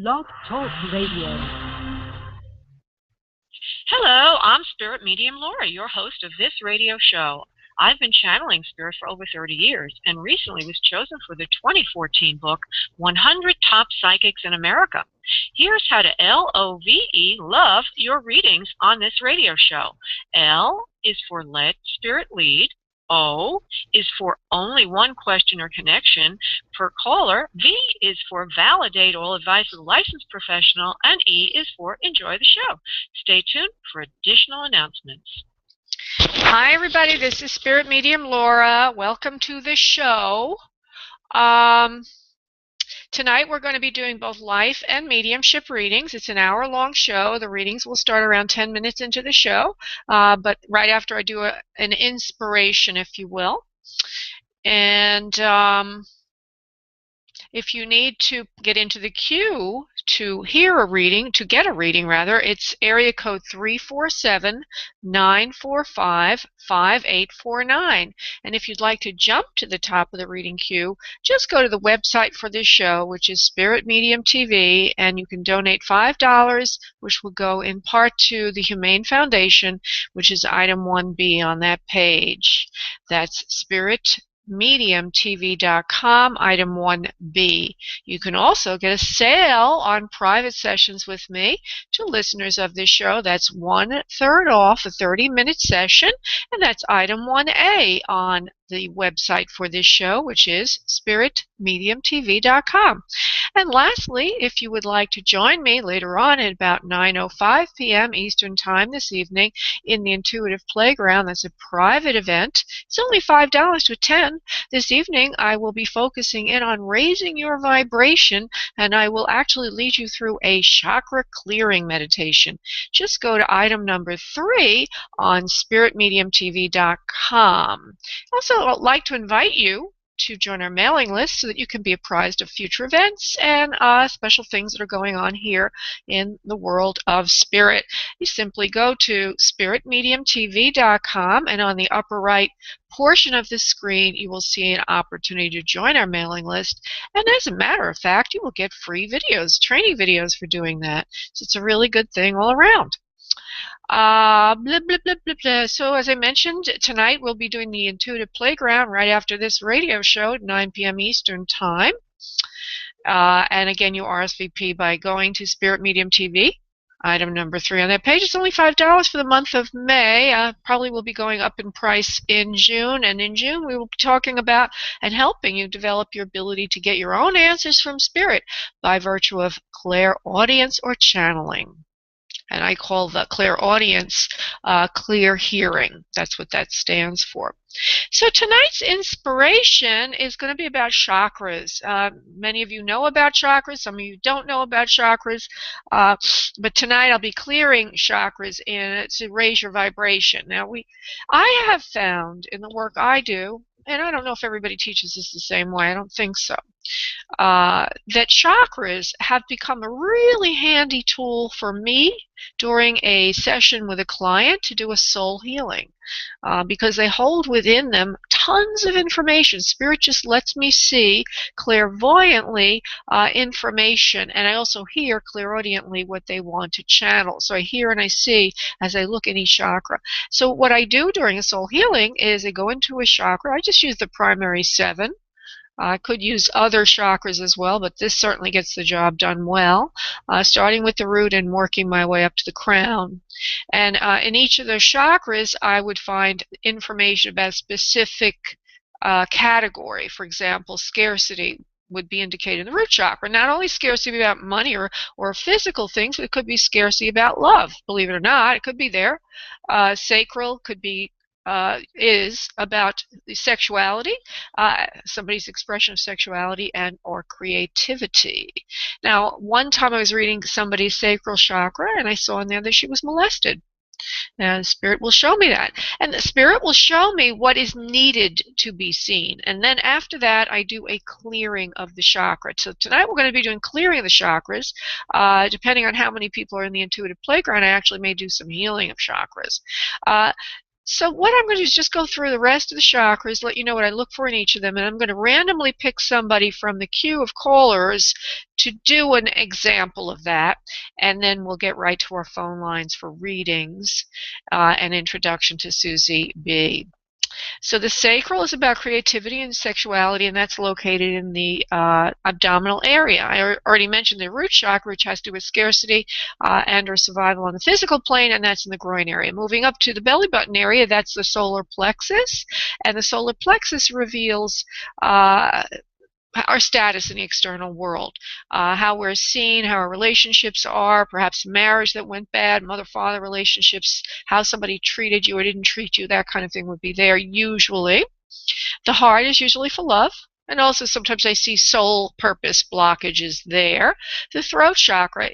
Blog Talk Radio. Hello, I'm Spirit Medium Laura, your host of this radio show. I've been channeling spirit for over 30 years and recently was chosen for the 2014 book, 100 Top Psychics in America. Here's how to LOVE love your readings on this radio show. L is for let spirit lead. O is for only one question or connection per caller. V is for validate all advice with a licensed professional. And E is for enjoy the show. Stay tuned for additional announcements. Hi, everybody. This is Spirit Medium Laura. Welcome to the show. Tonight we're going to be doing both life and mediumship readings. It's an hour-long show. The readings will start around 10 minutes into the show, but right after I do an inspiration, if you will. And if you need to get into the queue to hear a reading, to get a reading rather, it's area code 347-945-5849. And if you'd like to jump to the top of the reading queue, just go to the website for this show, which is Spirit Medium TV, and you can donate $5, which will go in part to the Humane Foundation, which is item 1B on that page. That's SpiritMediumTV.com, item 1B. You can also get a sale on private sessions with me to listeners of this show. That's 1/3 off a 30-minute session, and that's item 1A on the website for this show, which is SpiritMediumTV.com. And lastly, if you would like to join me later on at about 9:05 p.m. Eastern Time this evening in the Intuitive Playground, that's a private event. It's only $5 to attend. This evening, I will be focusing in on raising your vibration, and I will actually lead you through a chakra clearing meditation. Just go to item number 3 on SpiritMediumTV.com. Also, I'd like to invite you to join our mailing list so that you can be apprised of future events and special things that are going on here in the world of spirit. You simply go to SpiritMediumTV.com, and on the upper right portion of the screen you will see an opportunity to join our mailing list. And as a matter of fact, you will get free videos, training videos for doing that. So it's a really good thing all around. Blah, blah, blah, blah, blah. So as I mentioned, tonight we'll be doing the Intuitive Playground right after this radio show at 9 p.m. Eastern Time. And again, you RSVP by going to Spirit Medium TV, item number 3 on that page. It's only $5 for the month of May. Probably will be going up in price in June. And in June, we will be talking about and helping you develop your ability to get your own answers from Spirit by virtue of clairaudience or channeling. And I call the clairaudience clear hearing. That's what that stands for. So tonight's inspiration is going to be about chakras. Many of you know about chakras. Some of you don't know about chakras. But tonight I'll be clearing chakras to raise your vibration. Now, I have found in the work I do, and I don't know if everybody teaches this the same way. I don't think so. That chakras have become a really handy tool for me during a session with a client to do a soul healing, because they hold within them tons of information. Spirit just lets me see clairvoyantly information, and I also hear clairaudiently what they want to channel. So I hear and I see as I look at each chakra. So what I do during a soul healing is I go into a chakra. I just use the primary 7. I could use other chakras as well, but this certainly gets the job done well, starting with the root and working my way up to the crown. And in each of those chakras, I would find information about a specific category. For example, scarcity would be indicated in the root chakra. Not only scarcity about money or physical things, but it could be scarcity about love. Believe it or not, it could be there. Sacral could be is about sexuality, somebody's expression of sexuality and or creativity. Now, one time I was reading somebody's sacral chakra, and I saw in there that she was molested. And Spirit will show me that. And the Spirit will show me what is needed to be seen. And then after that, I do a clearing of the chakra. So tonight we're going to be doing clearing of the chakras. Depending on how many people are in the Intuitive Playground, I actually may do some healing of chakras. So what I'm going to do is just go through the rest of the chakras, let you know what I look for in each of them, and I'm going to randomly pick somebody from the queue of callers to do an example of that, and then we'll get right to our phone lines for readings and introduction to Susie B. So the sacral is about creativity and sexuality, and that's located in the abdominal area. I already mentioned the root chakra, which has to do with scarcity and or survival on the physical plane, and that's in the groin area. Moving up to the belly button area, that's the solar plexus, and the solar plexus reveals our status in the external world, how we're seen, how our relationships are, perhaps marriage that went bad, mother-father relationships, how somebody treated you or didn't treat you, that kind of thing would be there usually. The heart is usually for love, and also sometimes I see soul purpose blockages there. The throat chakra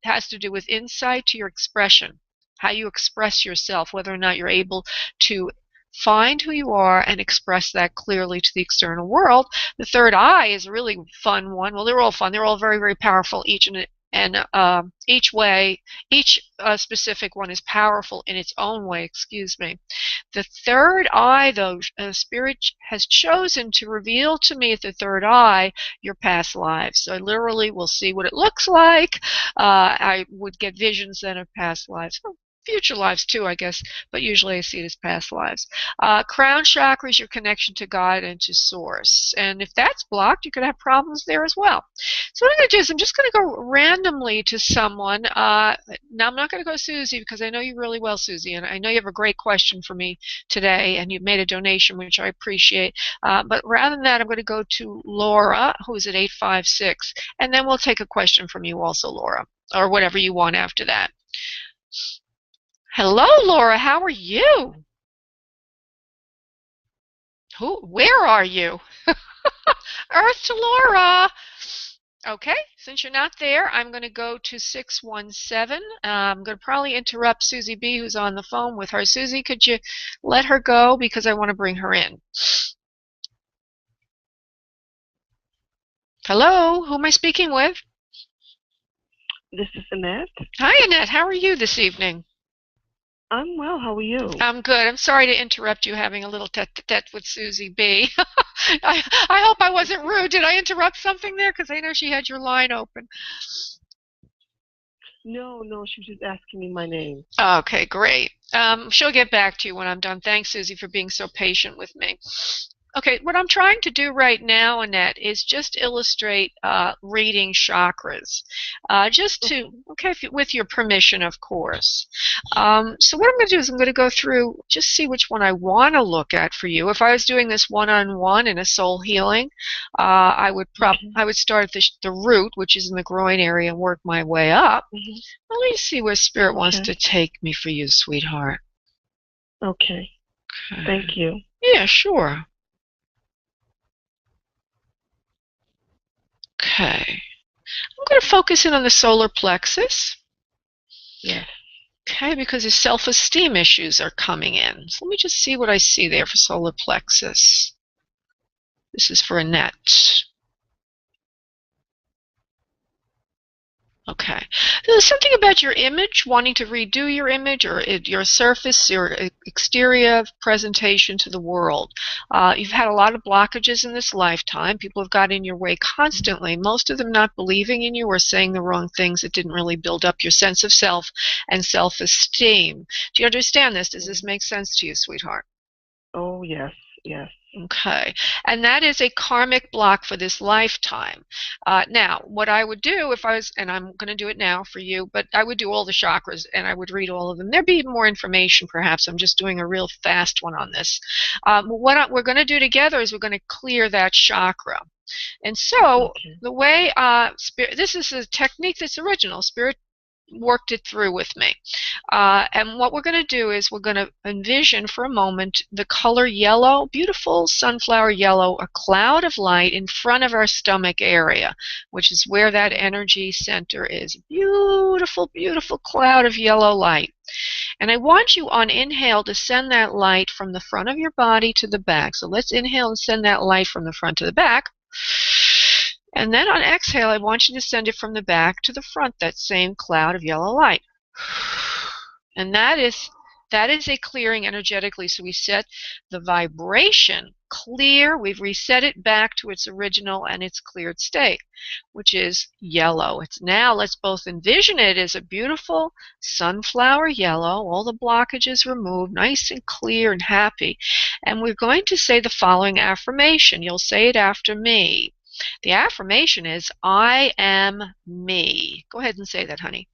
has to do with insight to your expression, how you express yourself, whether or not you're able to find who you are and express that clearly to the external world. The third eye is a really fun one. Well, they're all fun. They're all very, very powerful, each specific one is powerful in its own way, excuse me. The third eye, though, Spirit has chosen to reveal to me at the third eye your past lives. So I literally will see what it looks like. I would get visions then of past lives. Future lives too, I guess, but usually I see it as past lives. Crown chakra is your connection to God and to Source. And if that's blocked, you could have problems there as well. So what I'm going to do is I'm just going to go randomly to someone. Now, I'm not going to go Susie because I know you really well, Susie, and I know you have a great question for me today, and you've made a donation, which I appreciate. But rather than that, I'm going to go to Laura, who's at 856, and then we'll take a question from you also, Laura, or whatever you want after that. Hello, Laura. How are you? Where are you? Earth to Laura. Okay, since you're not there, I'm going to go to 617. I'm going to probably interrupt Susie B, who's on the phone with her. Susie, could you let her go because I want to bring her in? Hello, who am I speaking with? This is Annette. Hi, Annette. How are you this evening? I'm well. How are you? I'm good. I'm sorry to interrupt you having a little tete-a-tete with Susie B. I hope I wasn't rude. Did I interrupt something there? Because I know she had your line open. No, she was just asking me my name. Okay, great. She'll get back to you when I'm done. Thanks, Susie, for being so patient with me. Okay, what I'm trying to do right now, Annette, is just illustrate reading chakras. With your permission, of course. So what I'm going to do is I'm going to go through, just see which one I want to look at for you. If I was doing this one-on-one in a soul healing, I would start at the root, which is in the groin area, and work my way up. Let me see where Spirit wants to take me for you, sweetheart. Okay. Thank you. Yeah, sure. Okay. I'm going to focus in on the solar plexus. Yes. Okay, because his self-esteem issues are coming in. So let me just see what I see there for solar plexus. This is for Annette. Okay. There's something about your image, wanting to redo your image or your surface, your exterior presentation to the world. You've had a lot of blockages in this lifetime. People have got in your way constantly, most of them not believing in you or saying the wrong things that didn't really build up your sense of self and self-esteem. Do you understand this? Does this make sense to you, sweetheart? Oh, yes, yes. Okay, and that is a karmic block for this lifetime. Now, what I would do if I was, and I'm going to do it now for you, but I would do all the chakras and I would read all of them. There'd be more information perhaps. I'm just doing a real fast one on this. What we're going to do together is we're going to clear that chakra. And so the way, this is a technique that's original. Spirit worked it through with me. And what we're going to do is we're going to envision for a moment the color yellow, beautiful sunflower yellow, a cloud of light in front of our stomach area, which is where that energy center is. Beautiful, beautiful cloud of yellow light. And I want you on inhale to send that light from the front of your body to the back. So let's inhale and send that light from the front to the back. And then on exhale, I want you to send it from the back to the front, that same cloud of yellow light. And that That is a clearing energetically. So we set the vibration clear. We've reset it back to its original and its cleared state, which is yellow. It's now, let's both envision it as a beautiful sunflower yellow, all the blockages removed, nice and clear and happy. And we're going to say the following affirmation. You'll say it after me. The affirmation is, I am me. Go ahead and say that, honey.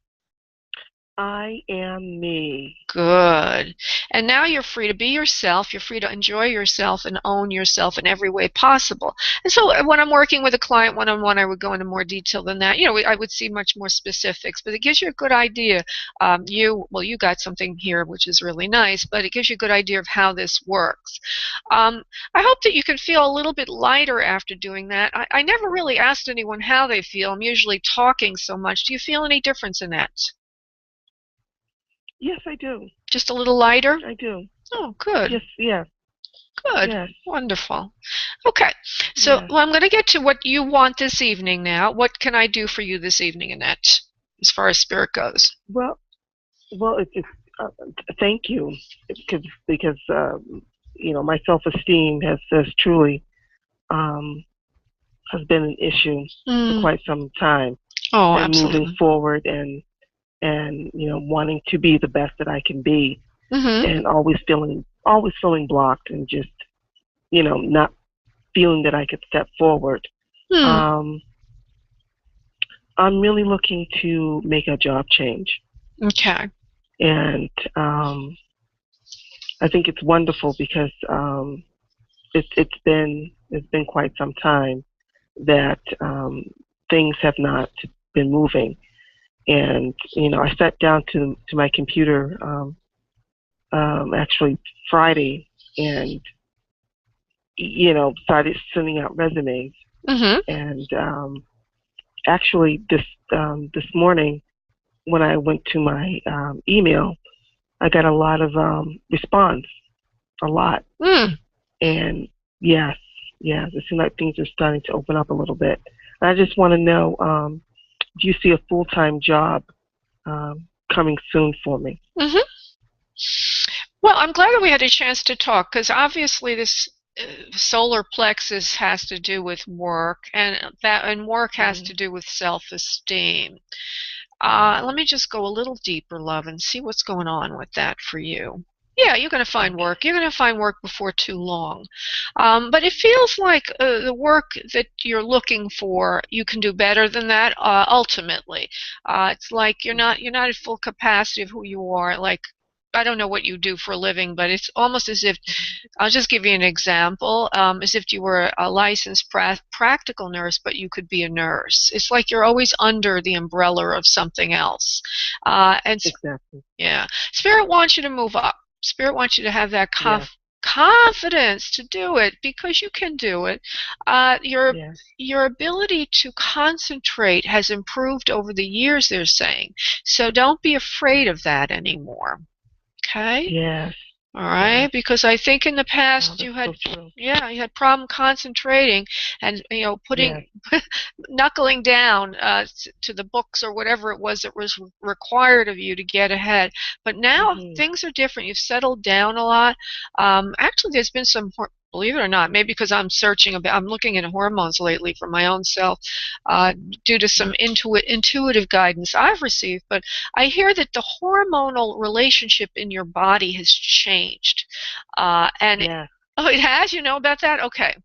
I am me. Good. And now you're free to be yourself. You're free to enjoy yourself and own yourself in every way possible. And so when I'm working with a client one-on-one, I would go into more detail than that. I would see much more specifics, but it gives you a good idea. You got something here which is really nice, but it gives you a good idea of how this works. I hope that you can feel a little bit lighter after doing that. I never really asked anyone how they feel. I'm usually talking so much. Do you feel any difference in that? Yes, I do. Just a little lighter? I do. Oh, good. Yes, yes. Good. Yes. Wonderful. Okay. So yes. I'm going to get to what you want this evening now. What can I do for you this evening, Annette, as far as spirit goes? Well, thank you, because my self-esteem has truly has been an issue for quite some time. Oh, and absolutely. Moving forward and wanting to be the best that I can be, and always feeling blocked and just not feeling that I could step forward. I'm really looking to make a job change. Okay. And I think it's wonderful because it's been quite some time that things have not been moving. And I sat down to my computer actually Friday, and started sending out resumes. And actually this morning, when I went to my email, I got a lot of response, a lot. And yes, it seems like things are starting to open up a little bit. And I just want to know. Do you see a full-time job coming soon for me? Well, I'm glad that we had a chance to talk, because obviously this solar plexus has to do with work, and work has to do with self-esteem. Let me just go a little deeper, love, and see what's going on with that for you. Yeah, you're going to find work. You're going to find work before too long. But it feels like the work that you're looking for, you can do better than that, ultimately. It's like you're not at full capacity of who you are. Like, I don't know what you do for a living, but it's almost as if, I'll just give you an example, as if you were a licensed practical nurse, but you could be a nurse. It's like you're always under the umbrella of something else. Exactly. Yeah. Spirit wants you to move up. Spirit wants you to have that confidence to do it, because you can do it. Your ability to concentrate has improved over the years, they're saying. So don't be afraid of that anymore. Okay? Yes. All right, because I think in the past you had problem concentrating and putting knuckling down to the books or whatever it was that was required of you to get ahead. But now things are different. You've settled down a lot. Actually, there's been some, believe it or not, maybe because I'm looking at hormones lately for my own self, due to some intuitive guidance I've received. But I hear that the hormonal relationship in your body has changed. It has? You know about that? Okay.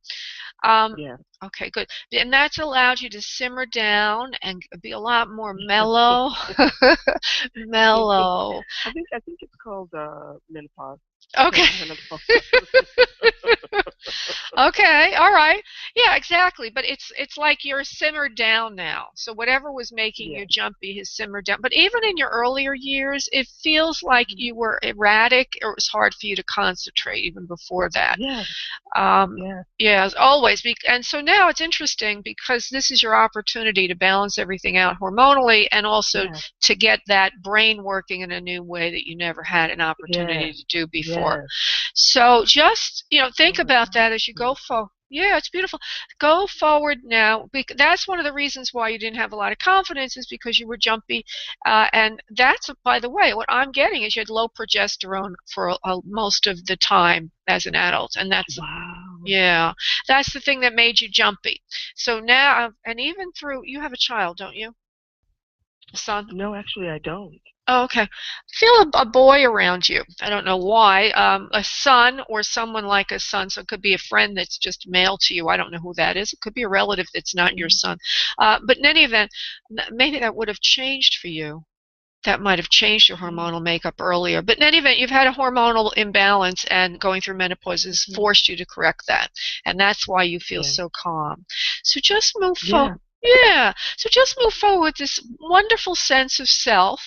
Okay, good. And that's allowed you to simmer down and be a lot more mellow. Mellow. I think it's called menopause. Okay. Okay, all right. Yeah, exactly. But it's like you're simmered down now. So whatever was making you jumpy has simmered down. But even in your earlier years, it feels like you were erratic, or it was hard for you to concentrate even before that. Yeah, always. And so now it's interesting, because this is your opportunity to balance everything out hormonally, and also to get that brain working in a new way that you never had an opportunity to do before. So just think about that as you go Yeah, it's beautiful. Go forward now. That's one of the reasons why you didn't have a lot of confidence, is because you were jumpy. And that's, by the way, what I'm getting is you had low progesterone for most of the time as an adult. And that's, Wow. yeah, that's the thing that made you jumpy. So now, and even through, you have a child, don't you? A son? No, actually, I don't. Oh, okay. Feel a boy around you. I don't know why. A son or someone like a son. So it could be a friend that's just male to you. I don't know who that is. It could be a relative that's not your son. But in any event, maybe that would have changed for you. That might have changed your hormonal makeup earlier. But in any event, you've had a hormonal imbalance, and going through menopause has forced you to correct that. And that's why you feel so calm. So just move forward. Yeah. So just move forward with this wonderful sense of self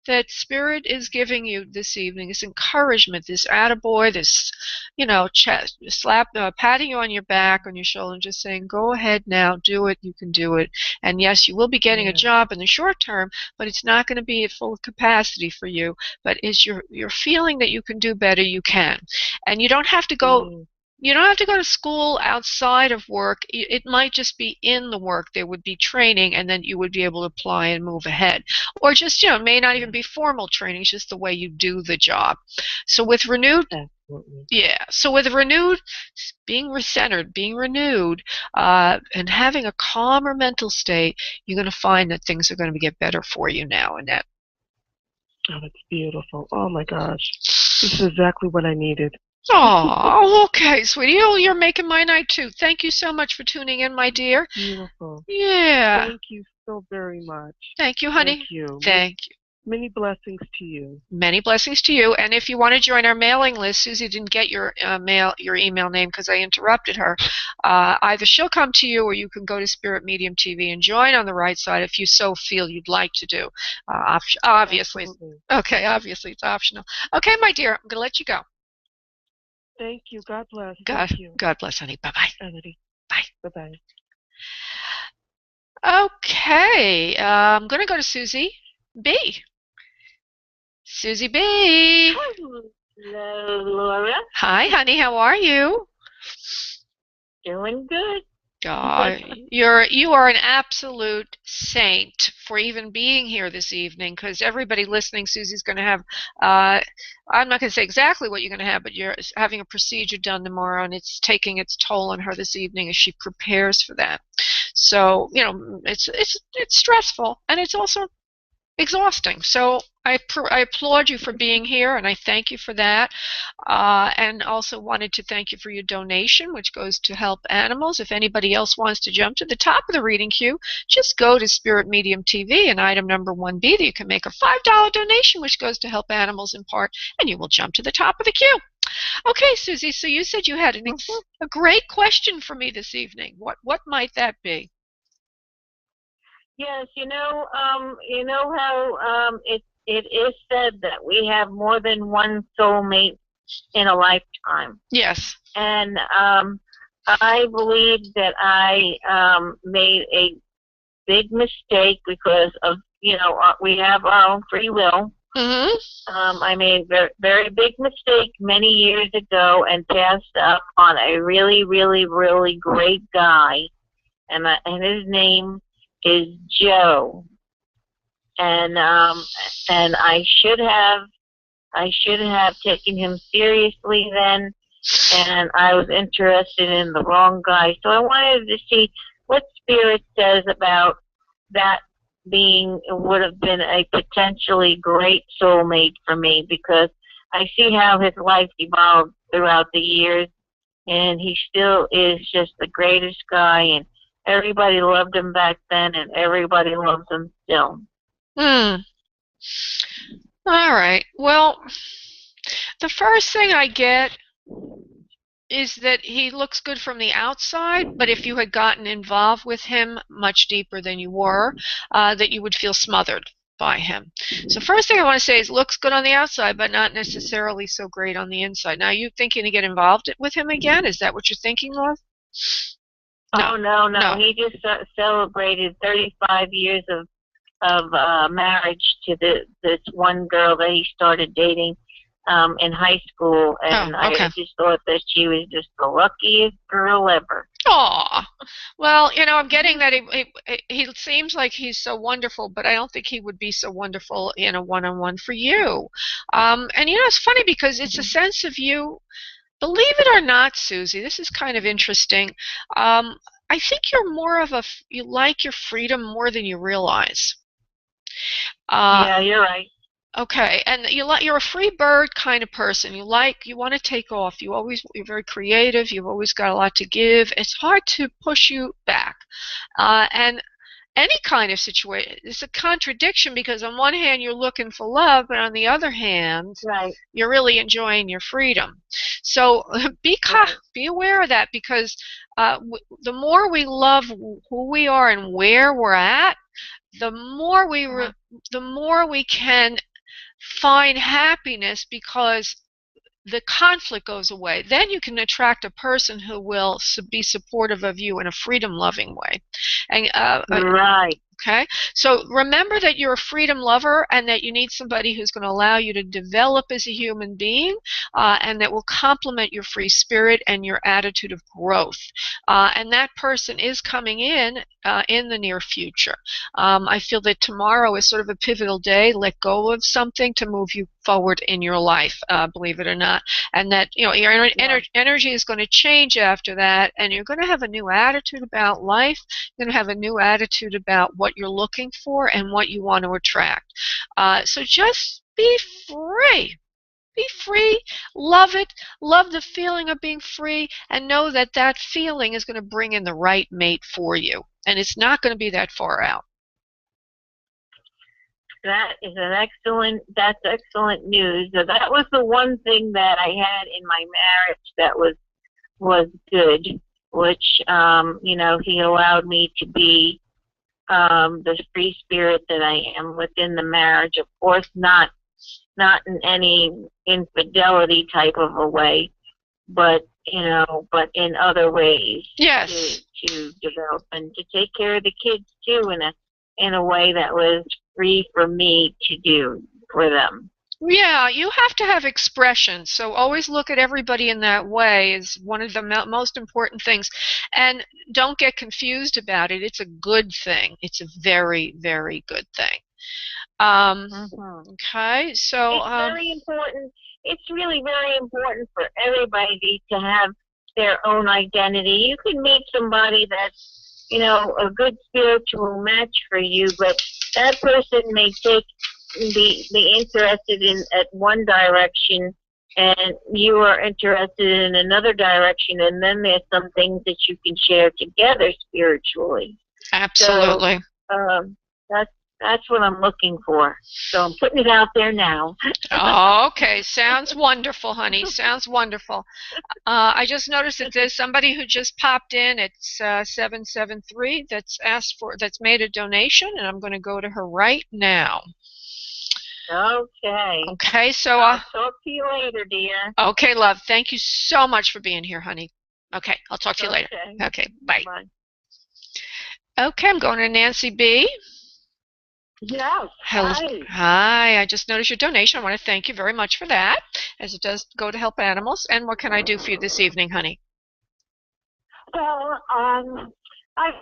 that Spirit is giving you this evening, this encouragement, this attaboy, this, patting you on your back, on your shoulder, and just saying, go ahead now, do it, you can do it. And yes, you will be getting a job in the short term, but it's not going to be at full capacity for you. But is you're feeling that you can do better, you can. And you don't have to go You don't have to go to school outside of work. It might just be in the work. There would be training, and then you would be able to apply and move ahead. Or just, it may not even be formal training. It's just the way you do the job. So with renewed, so with renewed, being recentered, being renewed, and having a calmer mental state, you're going to find that things are going to get better for you now, Annette. Oh, that's beautiful. Oh, my gosh. This is exactly what I needed. Oh, okay, sweetie. Oh, you're making my night, too. Thank you so much for tuning in, my dear. Beautiful. Yeah. Thank you so very much. Thank you, honey. Thank you. Thank you. Many blessings to you. Many blessings to you. And if you want to join our mailing list, Susie didn't get your email name because I interrupted her. Either she'll come to you, or you can go to Spirit Medium TV and join on the right side if you so feel you'd like to do. Obviously. Absolutely. Okay, obviously it's optional. Okay, my dear, I'm going to let you go. Thank you. God bless. God, Thank you. God bless, honey. Bye-bye. Bye. Bye-bye. Okay, I'm going to go to Susie B. Susie B. Hello, Laura. Hi, honey. How are you? Doing good. You are an absolute saint for even being here this evening, because everybody listening, Susie's going to have, I'm not going to say exactly what you're going to have, but you're having a procedure done tomorrow, and it's taking its toll on her this evening as she prepares for that. So, it's stressful, and it's also exhausting. So I applaud you for being here, and I thank you for that. And also wanted to thank you for your donation, which goes to help animals. If anybody else wants to jump to the top of the reading queue, just go to Spirit Medium TV and item number 1B. That you can make a $5 donation, which goes to help animals in part, and you will jump to the top of the queue. Okay, Susie, so you said you had a great question for me this evening. What might that be? Yes, you know how it is said that we have more than one soulmate in a lifetime. Yes. And I believe that I made a big mistake because of we have our own free will. Mm-hmm. I made a very, very big mistake many years ago and passed up on a really, really, really great guy, and his name is Joe, and I should have taken him seriously then, and I was interested in the wrong guy. So I wanted to see what Spirit says about that would have been a potentially great soulmate for me, because I see how his life evolved throughout the years, and he still is just the greatest guy, and everybody loved him back then, and everybody loves him still. All right. Well, the first thing I get is that he looks good from the outside, but if you had gotten involved with him much deeper than you were, that you would feel smothered by him. So first thing I want to say is looks good on the outside, but not necessarily so great on the inside. Now, you thinking to get involved with him again? Is that what you're thinking of? No. Oh, no. He just celebrated 35 years of marriage to this one girl that he started dating in high school, and okay. I just thought that she was just the luckiest girl ever. Aw. Well, you know, I'm getting that he seems like he's so wonderful, but I don't think he would be so wonderful in a one-on-one for you. And, you know, it's funny because it's a sense of you, believe it or not, Susie, this is kind of interesting. I think you're more of you like your freedom more than you realize. Yeah, you're right. Okay, and you're a free bird kind of person. You want to take off. You're very creative. You've always got a lot to give. It's hard to push you back. And any kind of situation, it's a contradiction because on one hand you're looking for love, but on the other hand, right, you're really enjoying your freedom. So be aware of that, because the more we love who we are and where we're at, the more we can find happiness, because the conflict goes away. Then you can attract a person who will be supportive of you in a freedom-loving way. And right. Okay, so remember that you're a freedom lover and that you need somebody who's going to allow you to develop as a human being, and that will complement your free spirit and your attitude of growth. And that person is coming in the near future. I feel that tomorrow is sort of a pivotal day. Let go of something to move you forward in your life, believe it or not. And that, you know, your energy is going to change after that, and you're going to have a new attitude about life. You're going to have a new attitude about what you're looking for and what you want to attract. So just be free. Be free. Love it. Love the feeling of being free, and know that that feeling is going to bring in the right mate for you. And it's not going to be that far out. That's excellent news. So that was the one thing that I had in my marriage that was good, which, you know, he allowed me to be the free spirit that I am within the marriage. Of course, not in any infidelity type of a way, but, you know, but in other ways. Yes. To develop and to take care of the kids too, in a way that was free for me to do for them. Yeah, you have to have expression. So always look at everybody in that way is one of the most important things. And don't get confused about it. It's a good thing. It's a very, very good thing. Okay, so it's very important. It's really very important for everybody to have their own identity. You can meet somebody that's, you know, a good spiritual match for you, but that person may be interested in at one direction, and you are interested in another direction, and then there's some things that you can share together spiritually. Absolutely. So, that's what I'm looking for. So I'm putting it out there now. Okay, sounds wonderful, honey. Sounds wonderful. I just noticed that there's somebody who just popped in. It's 773 that's made a donation, and I'm going to go to her right now. Okay. Okay, so I'll talk to you later, dear. Okay, love. Thank you so much for being here, honey. Okay, I'll talk to you later. Okay, bye. Okay, I'm going to Nancy B. Yes. Hi. I just noticed your donation. I want to thank you very much for that, as it does go to help animals. And what can I do for you this evening, honey? Well, I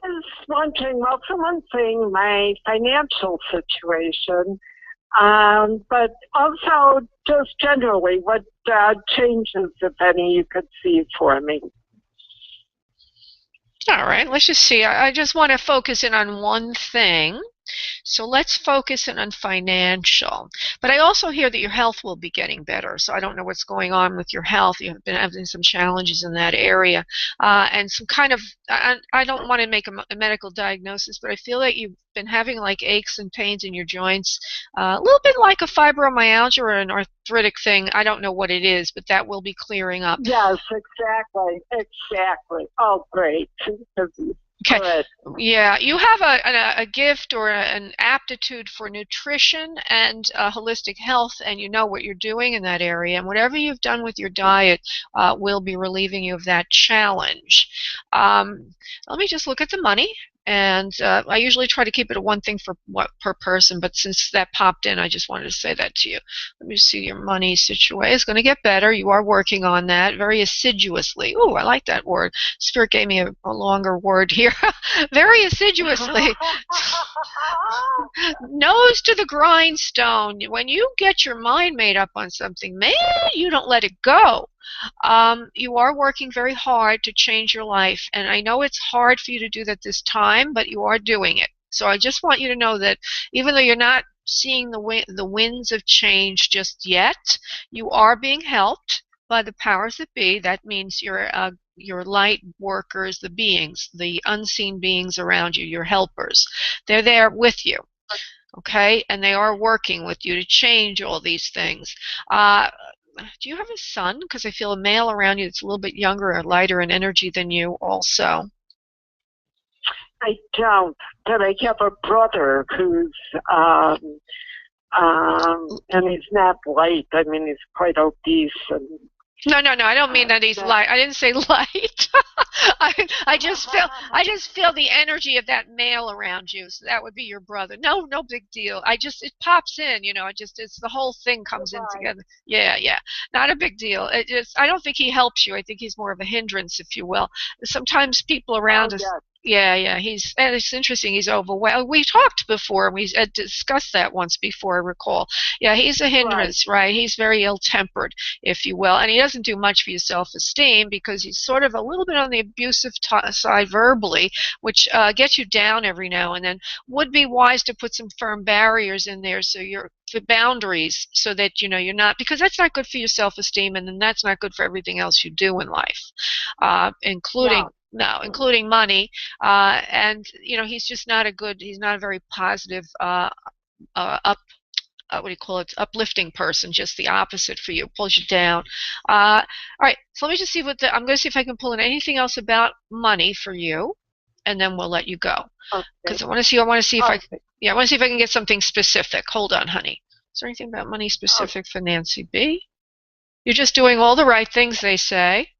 was wondering, well, for one thing, my financial situation, but also just generally, what changes, if any, you could see for me. All right, let's just see. I just want to focus in on one thing. So let's focus in on financial. But I also hear that your health will be getting better. So I don't know what's going on with your health. You've been having some challenges in that area. And some kind of, I don't want to make a medical diagnosis, but I feel like you've been having like aches and pains in your joints. A little bit like a fibromyalgia or an arthritic thing. I don't know what it is, but that will be clearing up. Yes, exactly. Oh, great. Okay. Good. Yeah, you have a gift or an aptitude for nutrition and holistic health, and you know what you're doing in that area. And whatever you've done with your diet will be relieving you of that challenge. Let me just look at the money. And I usually try to keep it a one thing per person, but since that popped in, I just wanted to say that to you. Let me see your money situation. It's going to get better. You are working on that very assiduously. Ooh, I like that word. Spirit gave me a longer word here. Very assiduously. Nose to the grindstone. When you get your mind made up on something, man, you don't let it go. You are working very hard to change your life, and I know it's hard for you to do that this time, but you are doing it. So I just want you to know that even though you're not seeing the winds of change just yet, you are being helped by the powers that be. That means your light workers, the beings, the unseen beings around you, your helpers. They're there with you. Okay, and they are working with you to change all these things. Do you have a son? Because I feel a male around you that's a little bit younger or lighter in energy than you also. I don't, but I have a brother who's, and he's not light. I mean, he's quite obese. And No, I don't mean that he's light. I didn't say light. I just feel the energy of that male around you. So that would be your brother. No big deal. It pops in, it's the whole thing comes in together. Yeah. Not a big deal. I don't think he helps you. I think he's more of a hindrance, if you will. Sometimes people around us. Yeah. And it's interesting. He's overwhelmed. We talked before. We discussed that once before, I recall. Yeah, he's a hindrance, right? He's very ill-tempered, if you will, and he doesn't do much for your self-esteem because he's sort of a little bit on the abusive side verbally, which gets you down every now and then. Would be wise to put some firm barriers in there so you're for boundaries so that you're not, because that's not good for your self-esteem, and then that's not good for everything else you do in life, including money, and he's just not he's not a very positive what do you call it, uplifting person, just the opposite for you, pulls you down. All right, so let me just see I'm going to see if I can pull in anything else about money for you, and then we'll let you go. Because I want to see if I want to see if I can get something specific. Hold on, honey. Is there anything about money specific for Nancy B? You're just doing all the right things, they say.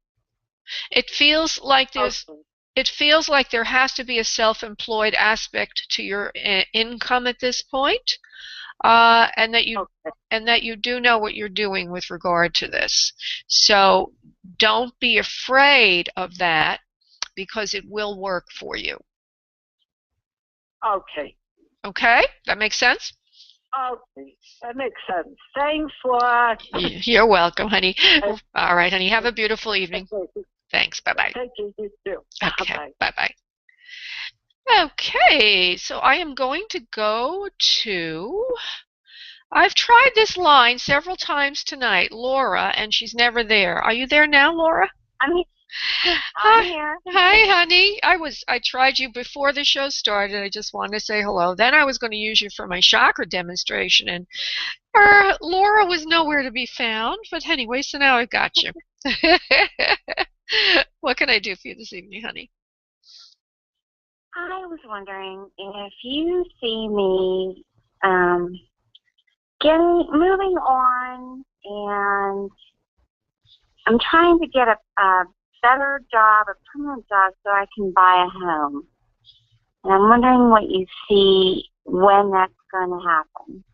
It feels like there has to be a self-employed aspect to your income at this point. And that you do know what you're doing with regard to this. So don't be afraid of that, because it will work for you. Okay? That makes sense? Okay, that makes sense. Thanks, Laura. You're welcome, honey. All right, honey. Have a beautiful evening. Thanks. Bye-bye. Thank you. You too. Okay. Bye-bye. Okay, so I am going to go to... I've tried this line several times tonight, Laura, and she's never there. Are you there now, Laura? I'm here. Hi, honey. I tried you before the show started. I just wanted to say hello. Then I was going to use you for my chakra demonstration, and Laura was nowhere to be found. But anyway, so now I've got you. What can I do for you this evening, honey? I was wondering if you see me moving on, and I'm trying to get a better job, a permanent job, so I can buy a home. And I'm wondering what you see when that's going to happen.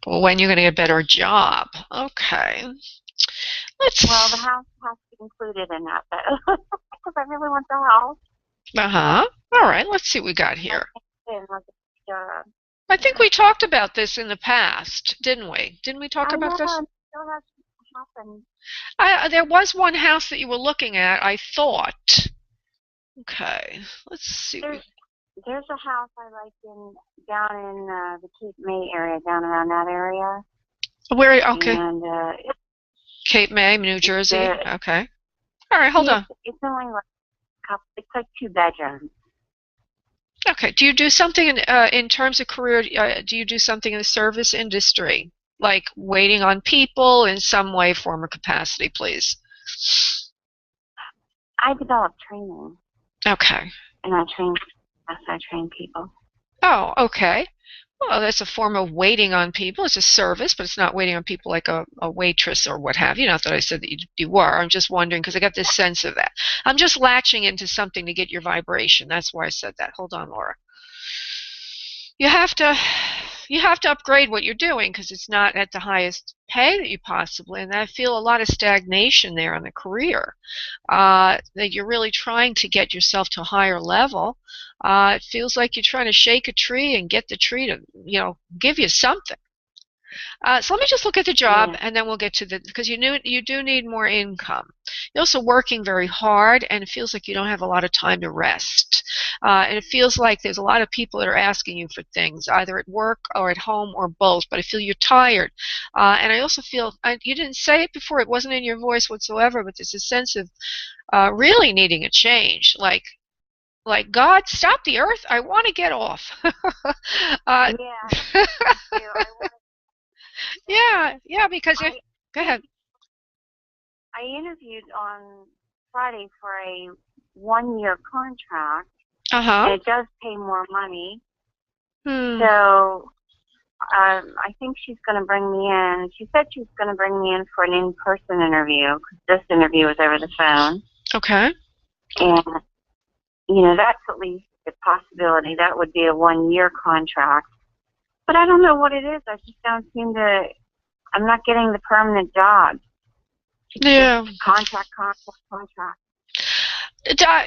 Well, when you're going to get a better job. Okay. Well, the house has to be included in that, but because I really want the house. Uh-huh. All right, let's see what we got here. I think we talked about this in the past, didn't we? Didn't we talk about this? Still hasn't happened. There was one house that you were looking at, I thought. Okay, let's see. There's a house I like down in the Cape May area, down around that area. Where? Okay. And Cape May, New Jersey. Okay. All right, hold on. It's only it's like 2 bedrooms. Okay. Do you do something in terms of career? Do you do something in the service industry, like waiting on people in some way, form, or capacity, please? I develop training. Okay. And I train people. Oh, okay. Well, that's a form of waiting on people. It's a service, but it's not waiting on people like a waitress or what have you. Not that I said that you were. I'm just wondering because I got this sense of that. I'm just latching into something to get your vibration. That's why I said that. Hold on, Laura. You have to upgrade what you're doing because it's not at the highest pay that you possibly, and I feel a lot of stagnation there in the career. That you're really trying to get yourself to a higher level. It feels like you're trying to shake a tree and get the tree to, give you something. So let me just look at the job, and then we'll get to because you do need more income. You're also working very hard, and it feels like you don't have a lot of time to rest. And it feels like there's a lot of people that are asking you for things, either at work or at home or both, but I feel you're tired. And I also feel, you didn't say it before, it wasn't in your voice whatsoever, but there's a sense of really needing a change, like God, stop the earth, I want to get off. Yeah. Yeah, because go ahead. I interviewed on Friday for a 1-year contract. And it does pay more money. So I think she's going to bring me in. She said she's going to bring me in for an in-person interview because this interview was over the phone. Okay. And, that's at least a possibility. That would be a 1-year contract. But I don't know what it is. I just don't seem to, I'm not getting the permanent job. Yeah. Contract.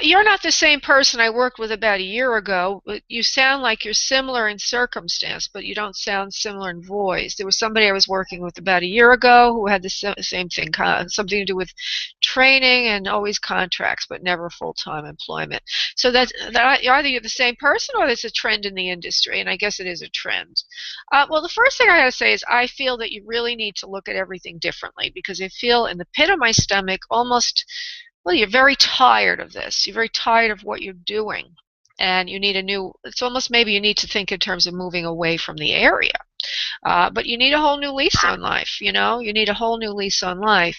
You're not the same person I worked with about a year ago. You sound like you're similar in circumstance, but you don't sound similar in voice. There was somebody I was working with about a year ago who had the same thing, something to do with training and always contracts, but never full-time employment. So that either you're the same person or there's a trend in the industry, and I guess it is a trend. Well, the first thing I got to say is I feel that you really need to look at everything differently because I feel in the pit of my stomach almost... Well, you're very tired of this. You're very tired of what you're doing. And you need it's almost maybe you need to think in terms of moving away from the area. But you need a whole new lease on life, You need a whole new lease on life.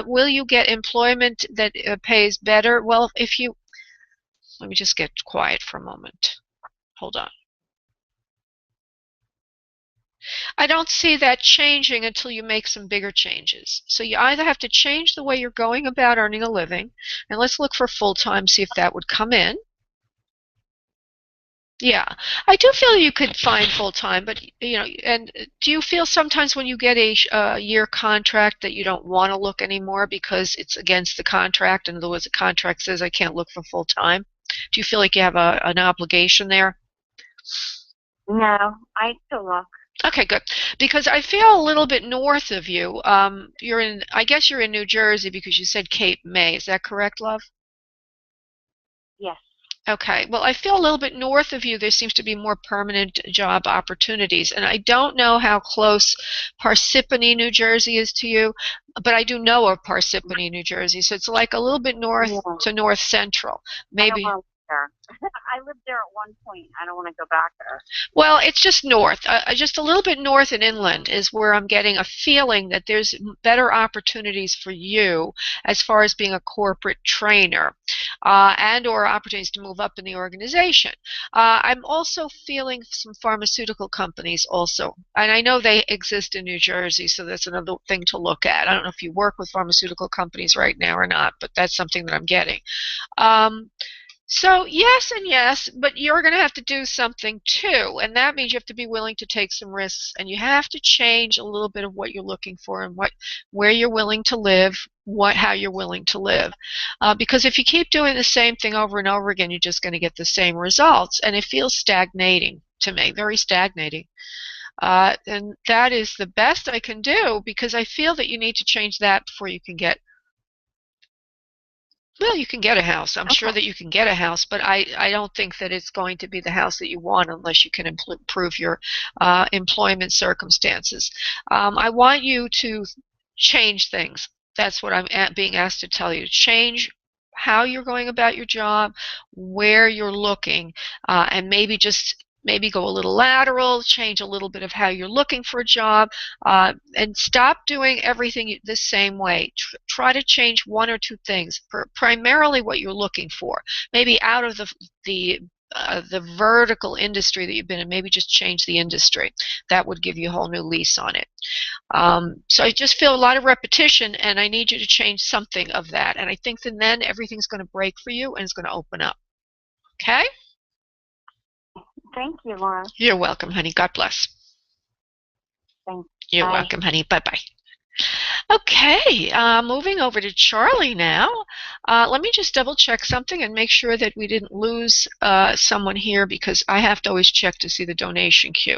Will you get employment that pays better? Well, let me just get quiet for a moment. Hold on. I don't see that changing until you make some bigger changes. So you either have to change the way you're going about earning a living, and let's look for full-time, see if that would come in. Yeah, I do feel you could find full-time, but, and do you feel sometimes when you get a year contract that you don't want to look anymore because it's against the contract? In other words, the contract says I can't look for full-time. Do you feel like you have an obligation there? No, I still look. Okay, good. Because I feel a little bit north of you. I guess you're in New Jersey because you said Cape May. Is that correct, love? Yes. Okay. Well, I feel a little bit north of you. There seems to be more permanent job opportunities. And I don't know how close Parsippany, New Jersey is to you, but I do know of Parsippany, New Jersey. So it's like a little bit north to north central. Maybe. I lived there at one point. I don't want to go back there. Well, it's just north. Just a little bit north and inland is where I'm getting a feeling that there's better opportunities for you as far as being a corporate trainer and or opportunities to move up in the organization. I'm also feeling some pharmaceutical companies also. And I know they exist in New Jersey, so that's another thing to look at. I don't know if you work with pharmaceutical companies right now or not, but that's something that I'm getting. So yes and yes, but you're going to have to do something too, and that means you have to be willing to take some risks, and you have to change a little bit of what you're looking for and where you're willing to live, how you're willing to live. Because if you keep doing the same thing over and over again, you're just going to get the same results, and it feels stagnating to me, very stagnating. And that is the best I can do because I feel that you need to change that before you can get. Well, you can get a house. I'm sure that you can get a house, but I don't think that it's going to be the house that you want unless you can improve your employment circumstances. I want you to change things. That's what I'm being asked to tell you. Change how you're going about your job, where you're looking, and maybe go a little lateral, change a little bit of how you're looking for a job, and stop doing everything the same way. Try to change one or two things, primarily what you're looking for. Maybe out of the the vertical industry that you've been in. Maybe just change the industry. That would give you a whole new lease on it. So I just feel a lot of repetition, and I need you to change something of that. And I think that then everything's going to break for you, and it's going to open up. Okay? Thank you, Laura. You're welcome, honey. God bless. Thanks. You're welcome, honey. Bye-bye. Okay, moving over to Charlie now. Let me just double check something and make sure that we didn't lose someone here, because I have to always check to see the donation queue.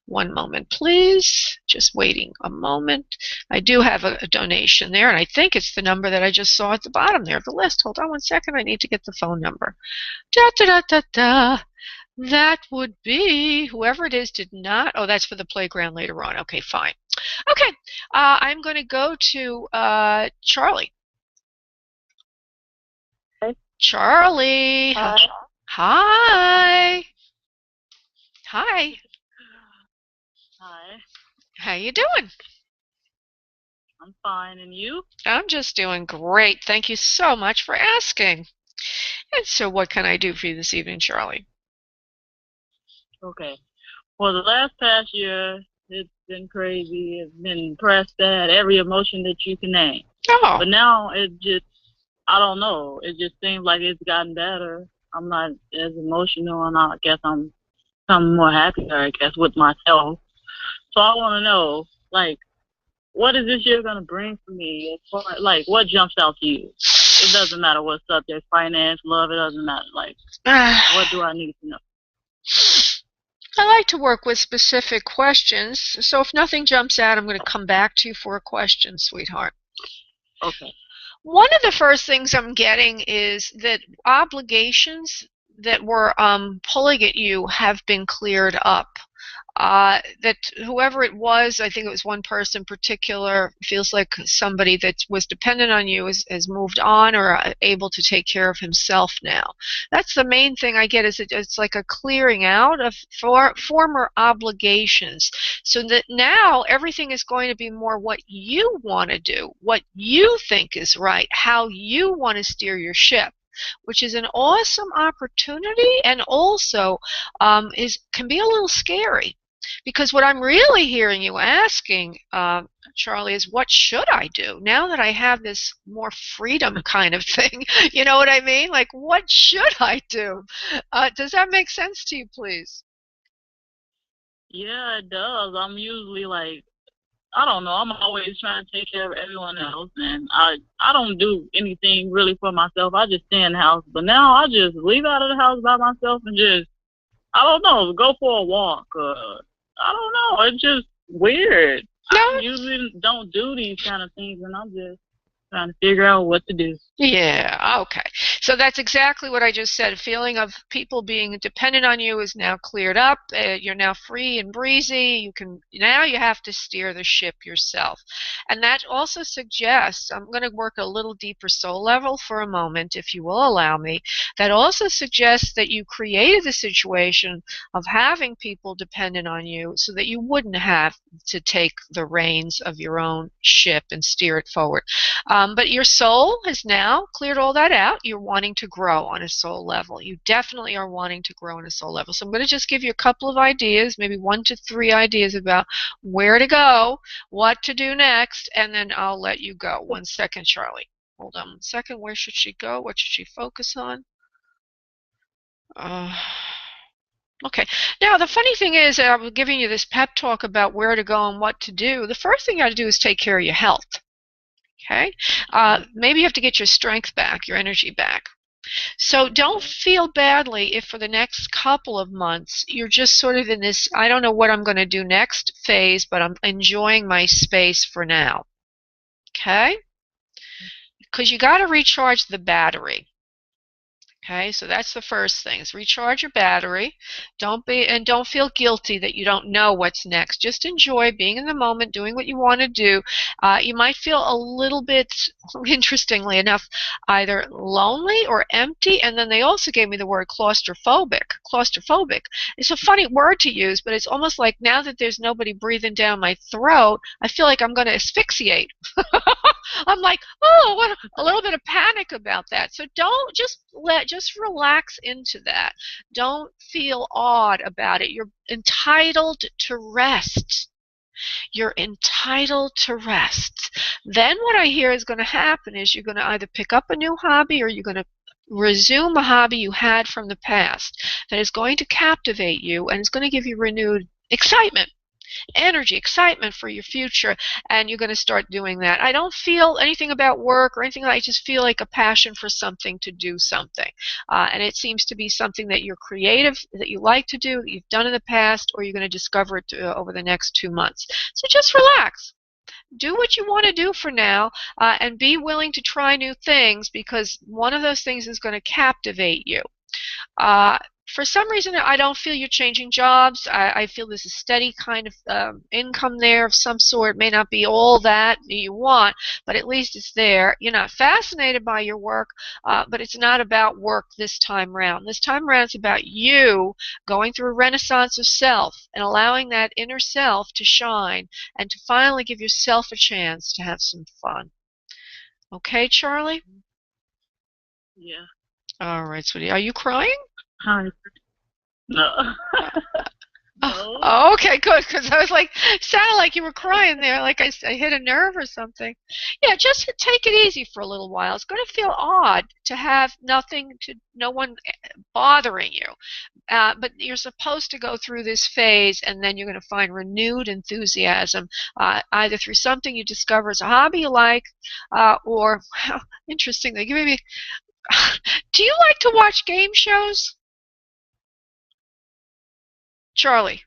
One moment, please. Just waiting a moment. I do have a donation there, and I think it's the number that I just saw at the bottom there of the list. Hold on one second. I need to get the phone number. Da-da-da-da-da. That would be, whoever it is did not, oh, that's for the playground later on. Okay, fine. Okay, I'm going to go to Charlie. Hey. Charlie. Hi. Hi. Hi. Hi. How you doing? I'm fine, and you? I'm just doing great. Thank you so much for asking. And so what can I do for you this evening, Charlie? Okay. For the last past year, it's been crazy. It's been pressed at every emotion that you can name. Oh. But now it just, I don't know. It just seems like it's gotten better. I'm not as emotional, and I guess I'm more happier, I guess, with myself. So I want to know, like, what is this year going to bring for me? As far, like, what jumps out to you? It doesn't matter what subject, finance, love, it doesn't matter. Like, what do I need to know? I like to work with specific questions, so if nothing jumps out, I'm going to come back to you for a question, sweetheart. Okay. One of the first things I'm getting is that obligations that were pulling at you have been cleared up. That whoever it was, I think it was one person in particular, feels like somebody that was dependent on you has moved on or able to take care of himself now. That's the main thing I get, is it's like a clearing out of former obligations, so that now everything is going to be more what you want to do, what you think is right, how you want to steer your ship, which is an awesome opportunity, and also can be a little scary. Because what I'm really hearing you asking, Charlie, is what should I do now that I have this more freedom kind of thing? You know what I mean? Like, what should I do? Does that make sense to you, please? Yeah, it does. I'm usually like, I don't know, I'm always trying to take care of everyone else, and I don't do anything really for myself. I just stay in the house. But now I just leave out of the house by myself and just, I don't know, go for a walk. I don't know. It's just weird. No. I usually don't do these kind of things, and I'm just trying to figure out what to do. Yeah, okay. So that's exactly what I just said. A feeling of people being dependent on you is now cleared up. You're now free and breezy. Now you have to steer the ship yourself. And that also suggests, I'm going to work a little deeper soul level for a moment, if you will allow me. That also suggests that you created the situation of having people dependent on you so that you wouldn't have to take the reins of your own ship and steer it forward. But your soul has now cleared all that out. You're wanting to grow on a soul level. You definitely are wanting to grow on a soul level. So I'm going to just give you a couple of ideas, maybe 1 to 3 ideas about where to go, what to do next, and then I'll let you go. 1 second, Charlie. Hold on 1 second. Where should she go? What should she focus on? Okay. Now, the funny thing is, I'm giving you this pep talk about where to go and what to do. The first thing you got to do is take care of your health. Okay? Maybe you have to get your strength back, your energy back. So don't feel badly if for the next couple of months you're just sort of in this, I don't know what I'm going to do next phase, but I'm enjoying my space for now. Okay? Because you got to recharge the battery. Okay, so that's the first thing, is recharge your battery. Don't feel guilty that you don't know what's next. Just enjoy being in the moment, doing what you want to do. You might feel a little bit, interestingly enough, either lonely or empty, and then they also gave me the word claustrophobic. Claustrophobic. It's a funny word to use, but it's almost like now that there's nobody breathing down my throat, I feel like I'm going to asphyxiate. I'm like, oh, what a little bit of panic about that. So don't just just relax into that. Don't feel awed about it. You're entitled to rest. You're entitled to rest. Then what I hear is going to happen is you're going to either pick up a new hobby or you're going to resume a hobby you had from the past that is going to captivate you and is going to give you renewed excitement, energy, excitement for your future, and you're going to start doing that. I don't feel anything about work or anything. I just feel like a passion for something, to do something. And it seems to be something that you're creative, that you like to do, that you've done in the past, or you're going to discover it over the next 2 months. So just relax. Do what you want to do for now, and be willing to try new things, because one of those things is going to captivate you. For some reason, I don't feel you're changing jobs. I feel there's a steady kind of income there of some sort. It may not be all that you want, but at least it's there. You're not fascinated by your work, but it's not about work this time around. This time around, it's about you going through a renaissance of self and allowing that inner self to shine and to finally give yourself a chance to have some fun. Okay, Charlie? Yeah. All right, sweetie. Are you crying? Hi. No. No. Oh, okay, good, because I was like, sounded like you were crying there, like I hit a nerve or something. Yeah, just take it easy for a little while. It's going to feel odd to have no one bothering you. But you're supposed to go through this phase, and then you're going to find renewed enthusiasm, either through something you discover as a hobby you like, or, well, interesting, they give me, do you like to watch game shows? Charlie?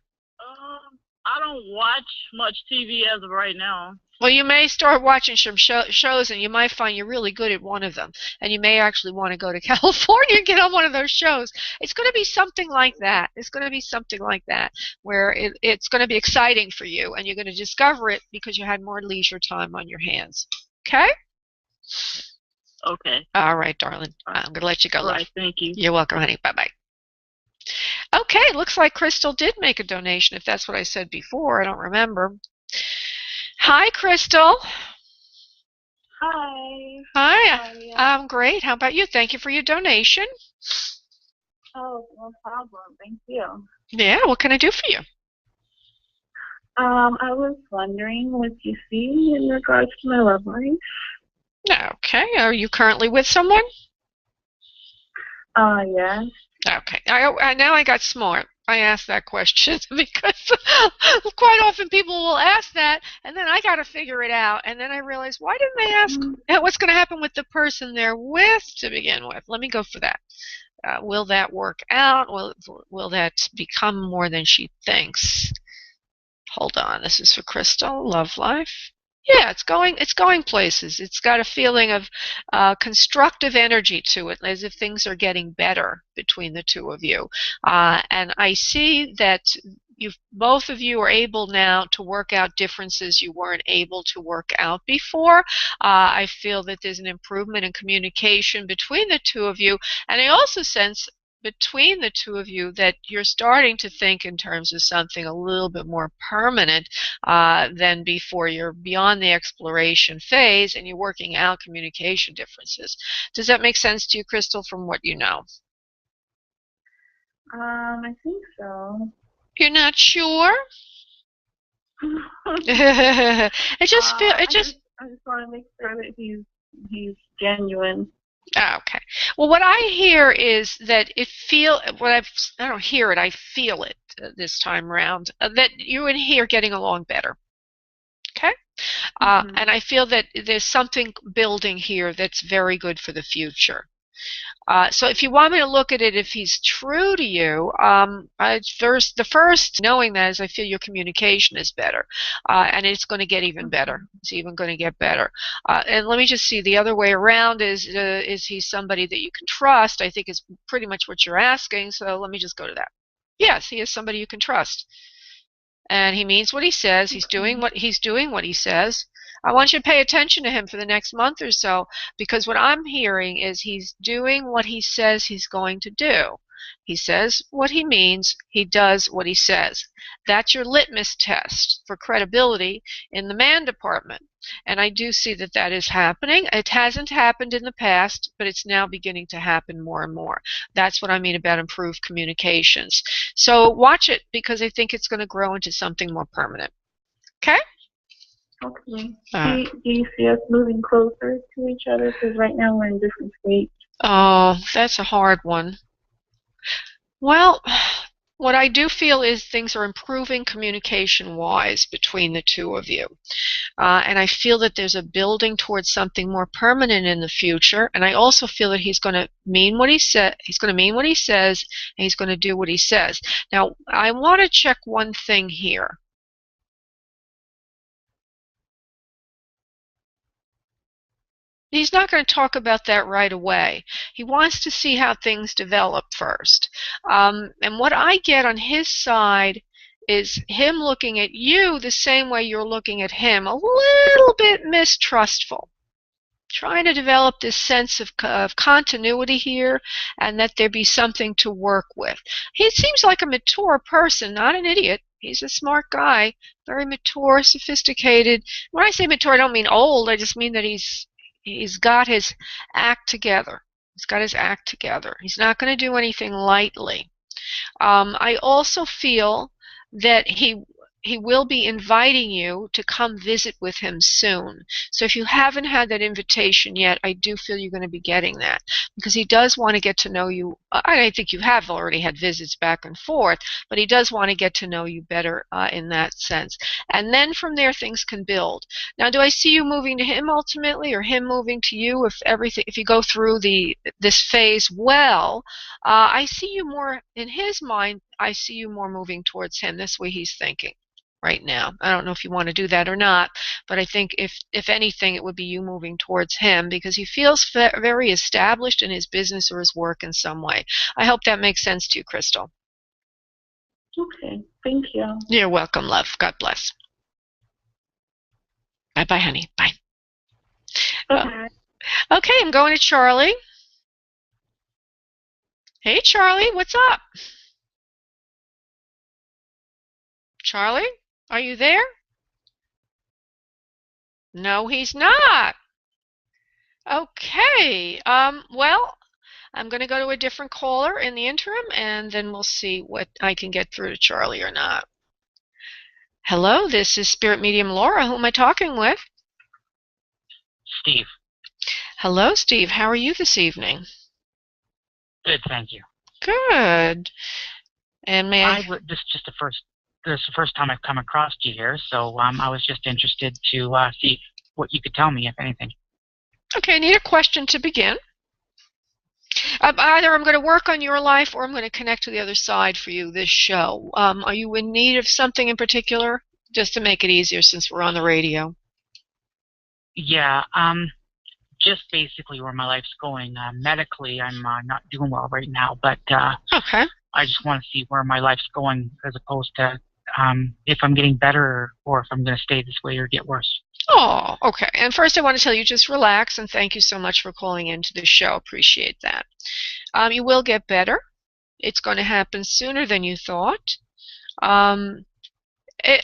I don't watch much TV as of right now. Well, you may start watching some shows, and you might find you're really good at one of them. And you may actually want to go to California and get on one of those shows. It's going to be something like that. It's going to be something like that, where it's going to be exciting for you, and you're going to discover it because you had more leisure time on your hands. Okay? Okay. All right, darling. I'm going to let you go. All right, thank you. You're welcome, honey. Bye-bye. Okay, looks like Crystal did make a donation, if that's what I said before. I don't remember. Hi, Crystal. Hi. Hi. I'm great. How about you? Thank you for your donation. Oh, no problem. Thank you. Yeah, what can I do for you? I was wondering what you see in regards to my love life. Okay. Are you currently with someone? Yes. Okay. Now I got smart. I asked that question because quite often people will ask that, and then I got to figure it out. And then I realized, why didn't they ask what's going to happen with the person they're with to begin with? Let me go for that. Will that work out? Will that become more than she thinks? Hold on. This is for Crystal. Love life. Yeah, it's going places. It's got a feeling of constructive energy to it, as if things are getting better between the two of you. And I see that both of you are able now to work out differences you weren't able to work out before. I feel that there's an improvement in communication between the two of you, and I also sense between the two of you that you're starting to think in terms of something a little bit more permanent than before. You're beyond the exploration phase and you're working out communication differences. Does that make sense to you, Crystal, from what you know? I think so. You're not sure? I just want to make sure that he's genuine. Okay. Well, what I hear is that I don't hear it, I feel it this time around, that you and he are getting along better. Okay? And I feel that there's something building here that's very good for the future. So if you want me to look at it, if he's true to you, the first knowing that is I feel your communication is better, and it's going to get even better. It's even going to get better. And let me just see, the other way around is he somebody that you can trust? I think is pretty much what you're asking, so let me just go to that. Yes, he is somebody you can trust. And he means what he says. He's doing what he says. I want you to pay attention to him for the next month or so, because what I'm hearing is he's doing what he says he's going to do. He says what he means. He does what he says. That's your litmus test for credibility in the man department. And I do see that that is happening. It hasn't happened in the past, but it's now beginning to happen more and more. That's what I mean about improved communications. So watch it, because I think it's going to grow into something more permanent. Okay? Okay. Do you see us moving closer to each other? Because right now we're in different states. Oh, that's a hard one. Well, what I do feel is things are improving communication-wise between the two of you. And I feel that there's a building towards something more permanent in the future. And I also feel that he's going to mean what he said. He's going to mean what he says, and he's going to do what he says. Now, I want to check one thing here. He's not going to talk about that right away. He wants to see how things develop first. And what I get on his side is him looking at you the same way you're looking at him, a little bit mistrustful, trying to develop this sense of continuity here, and that there be something to work with. He seems like a mature person, not an idiot. He's a smart guy, very mature, sophisticated. When I say mature, I don't mean old. I just mean that he's got his act together. He's got his act together. He's not going to do anything lightly. I also feel that he will be inviting you to come visit with him soon. So if you haven't had that invitation yet, I do feel you're going to be getting that, because he does want to get to know you. I think you have already had visits back and forth, but he does want to get to know you better in that sense. And then from there, things can build. Now, do I see you moving to him ultimately, or him moving to you? If you go through this phase well, I see you more in his mind. I see you more moving towards him. This way he's thinking right now. I don't know if you want to do that or not, but I think if anything, it would be you moving towards him, because he feels very established in his business or his work in some way. I hope that makes sense to you, Crystal. Okay. Thank you. You're welcome, love. God bless. Bye-bye, honey. Bye. Bye. Okay, I'm going to Charlie. Hey, Charlie, what's up? Charlie, are you there? No, he's not. Okay. Well, I'm going to go to a different caller in the interim, and then we'll see what I can get through to Charlie or not. Hello, this is Spirit Medium Laura. Who am I talking with? Steve. Hello, Steve. How are you this evening? Good, thank you. Good. And this is the first time I've come across you here, so I was just interested to see what you could tell me, if anything. Okay, I need a question to begin. Either I'm going to work on your life, or I'm going to connect to the other side for you this show. Are you in need of something in particular? Just to make it easier, since we're on the radio. Yeah, just basically where my life's going. Medically, I'm not doing well right now, but okay. I just want to see where my life's going, as opposed to if I'm getting better or if I'm going to stay this way or get worse. Oh, okay. And first I want to tell you, just relax, and thank you so much for calling into the show. Appreciate that. You will get better. It's going to happen sooner than you thought.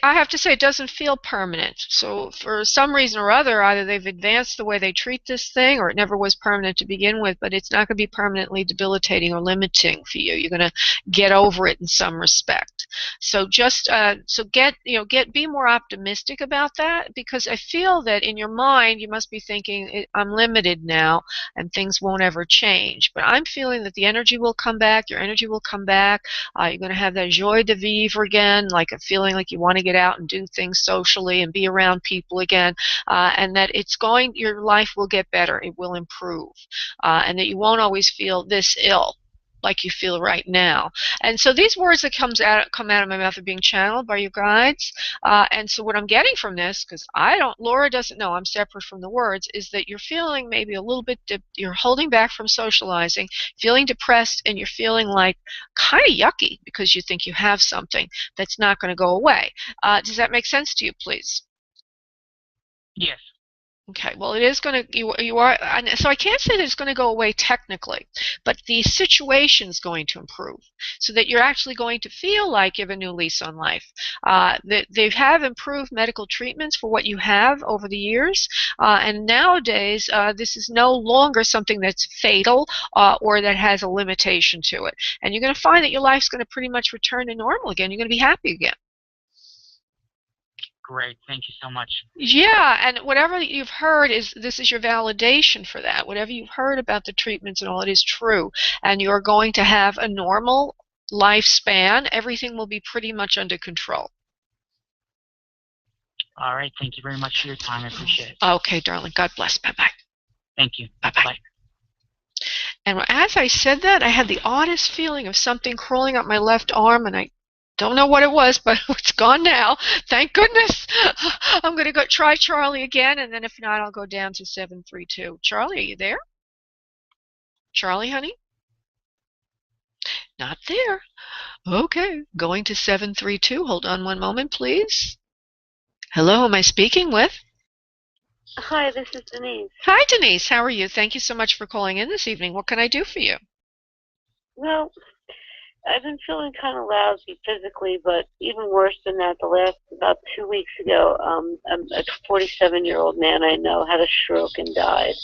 I have to say, it doesn't feel permanent. So for some reason or other, either they've advanced the way they treat this thing, or it never was permanent to begin with, but it's not going to be permanently debilitating or limiting for you. You're going to get over it in some respect. So just be more optimistic about that, because I feel that in your mind you must be thinking, I'm limited now and things won't ever change. But I'm feeling that the energy will come back, your energy will come back. You're going to have that joie de vivre again, like a feeling like you want to get out and do things socially and be around people again, and that your life will get better, it will improve, and that you won't always feel this ill like you feel right now. And so these words that come out of my mouth are being channeled by your guides, and so what I'm getting from this, because Laura doesn't know, I'm separate from the words, is that you're feeling maybe a little bit, you're holding back from socializing, feeling depressed, and you're feeling like kind of yucky because you think you have something that's not going to go away. Does that make sense to you, please? Yes. Okay, well, it is going to, you are, so I can't say that it's going to go away technically, but the situation's going to improve so that you're actually going to feel like you have a new lease on life. They have improved medical treatments for what you have over the years, and nowadays this is no longer something that's fatal or that has a limitation to it. And you're going to find that your life's going to pretty much return to normal again. You're going to be happy again. Great, thank you so much. Yeah, and whatever you've heard this is your validation for that. Whatever you've heard about the treatments and all, it is true. And you're going to have a normal lifespan. Everything will be pretty much under control. All right, thank you very much for your time. I appreciate it. Okay, darling. God bless. Bye-bye. Thank you. Bye-bye. Bye. And as I said that, I had the oddest feeling of something crawling up my left arm, and I don't know what it was, but it's gone now. Thank goodness. I'm going to go try Charlie again, and then if not, I'll go down to 732. Charlie, are you there? Charlie, honey? Not there. Okay, going to 732. Hold on one moment, please. Hello, am I speaking with? Hi, this is Denise. Hi, Denise. How are you? Thank you so much for calling in this evening. What can I do for you? Well, I've been feeling kind of lousy physically, but even worse than that, about 2 weeks ago, a 47-year-old man I know had a stroke and died.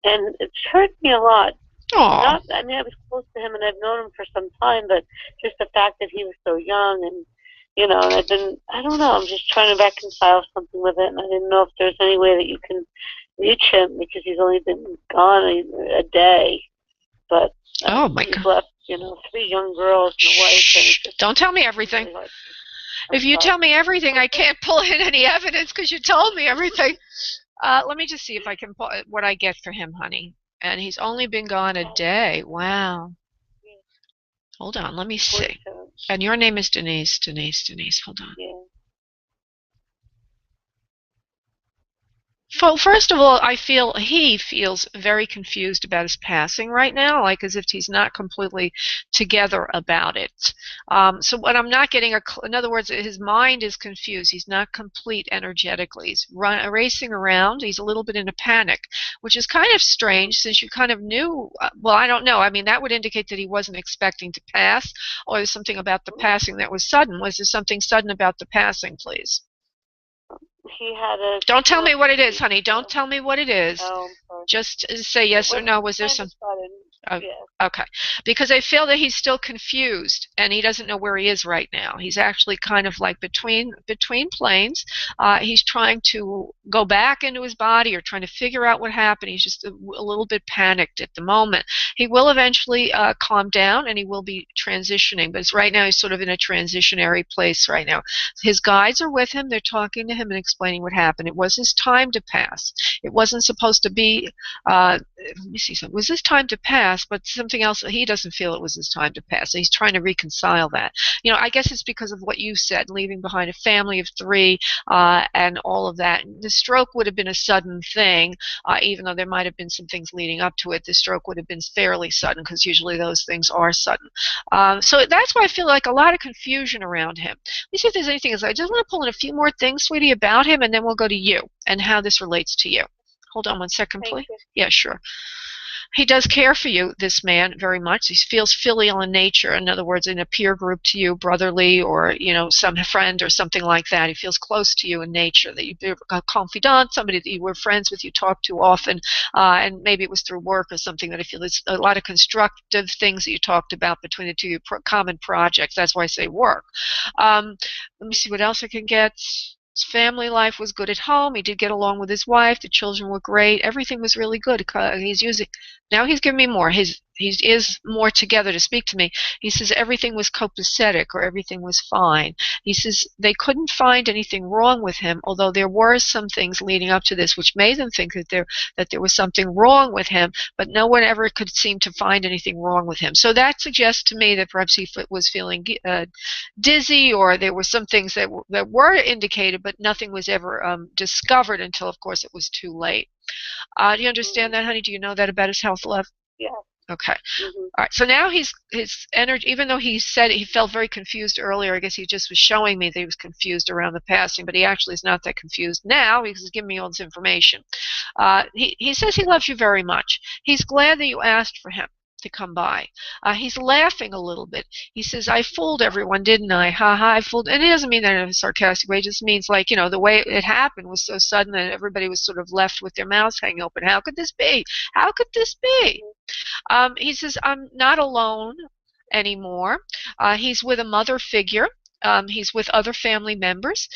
And it's hurt me a lot. Aww. I mean, I was close to him, and I've known him for some time, but just the fact that he was so young and, you know, and I don't know, I'm just trying to reconcile something with it, and I didn't know if there's any way that you can reach him because he's only been gone a day. But oh my he's God. left, you know, 3 young girls and a wife. And it's just don't tell me everything. Really if you tell me everything, I can't pull in any evidence because you told me everything. Let me just see if I can pull what I get for him, honey. And he's only been gone a day. Wow. Hold on, let me see. And your name is Denise. Denise. Hold on. Yeah. Well, first of all, I feel he feels very confused about his passing right now, like as if he's not completely together about it. So what I'm not getting, in other words, his mind is confused. He's not complete energetically. He's racing around. He's a little bit in a panic, which is kind of strange since you kind of knew, well, I don't know. I mean, that would indicate that he wasn't expecting to pass, or there's something about the passing that was sudden. Was there something sudden about the passing, please? He had a... Don't tell me what it is, honey. Don't tell me what it is. Oh, just say yes or no. Was there some... Yeah. Okay. Because I feel that he's still confused and he doesn't know where he is right now. He's actually kind of like between planes. He's trying to go back into his body or trying to figure out what happened. He's just a little bit panicked at the moment. He will eventually calm down and he will be transitioning, but right now he's sort of in a transitionary place right now. His guides are with him. They're talking to him and explaining what happened. It was his time to pass. It wasn't supposed to be, let me see, it was his time to pass, but something else, he doesn't feel it was his time to pass. He's trying to reconcile that. You know, I guess it's because of what you said, leaving behind a family of 3 and all of that. The stroke would have been a sudden thing, even though there might have been some things leading up to it. The stroke would have been fairly sudden because usually those things are sudden. So that's why I feel like a lot of confusion around him. Let me see if there's anything else. I just want to pull in a few more things, sweetie, about him, and then we'll go to you and how this relates to you. Hold on one second, please. Yeah, sure. He does care for you, this man, very much. He feels filial in nature. In other words, in a peer group to you, brotherly, or, you know, some friend or something like that. He feels close to you in nature, that you're a confidant, somebody that you were friends with, you talk to often, and maybe it was through work or something that I feel there's a lot of constructive things that you talked about between the two common projects. That's why I say work. Let me see what else I can get. His family life was good at home. He did get along with his wife. The children were great. Everything was really good. Now he's giving me more. He is more together to speak to me. He says everything was copacetic or everything was fine. He says they couldn't find anything wrong with him, although there were some things leading up to this which made them think that there was something wrong with him, but no one ever could seem to find anything wrong with him. So that suggests to me that perhaps he was feeling dizzy, or there were some things that were indicated, but nothing was ever discovered until, of course, it was too late. Do you understand that, honey? Do you know that about his health, love? Yeah. Okay. All right. So now his energy, even though he said he felt very confused earlier, I guess he just was showing me that he was confused around the passing, but he actually is not that confused now because he's giving me all this information. He says he loves you very much. He's glad that you asked for him to come by. He's laughing a little bit. He says, I fooled everyone, didn't I? Ha ha, I fooled. And he doesn't mean that in a sarcastic way. It just means, like, the way it happened was so sudden that everybody was sort of left with their mouths hanging open. How could this be? How could this be? He says, I'm not alone anymore. He's with a mother figure. He's with other family members.